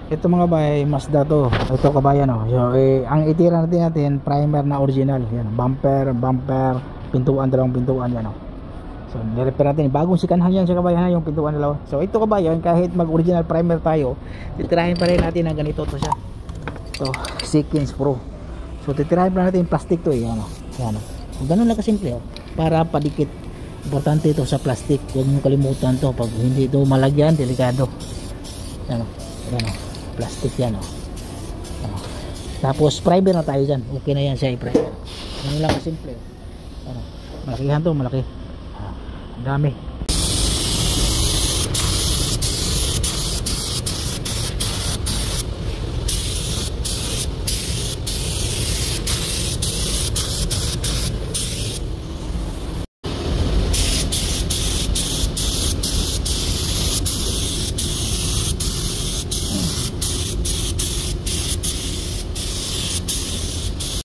Ito mga bay, Mazda to. Ito kabayan oh. So, ang itira natin primer na original. Yan, bumper, pintuan, dalawang pintuan yan oh. So, nirepair natin. Bagong sikanhan yan sa kabayan, yung pintuan dalawa. So, ito kabayan, kahit mag-original primer tayo, titirahin pa rin natin na ganito to siya. Ito, Sequence Pro. So, titirahin pa natin yung plastic to yan oh. Yan oh. Ganun lang kasimple oh. Para padikit. Importante ito sa plastic. Huwag nyo kalimutan to. Pag hindi ito malagyan, delikado. Yan o. Yan o. Plastic yan o. Yan o. Tapos primer na tayo dyan. Okay na yan siya i-primer. Ganun lang kasimple. Yan o. Malakihan to. Malaki. Ang dami.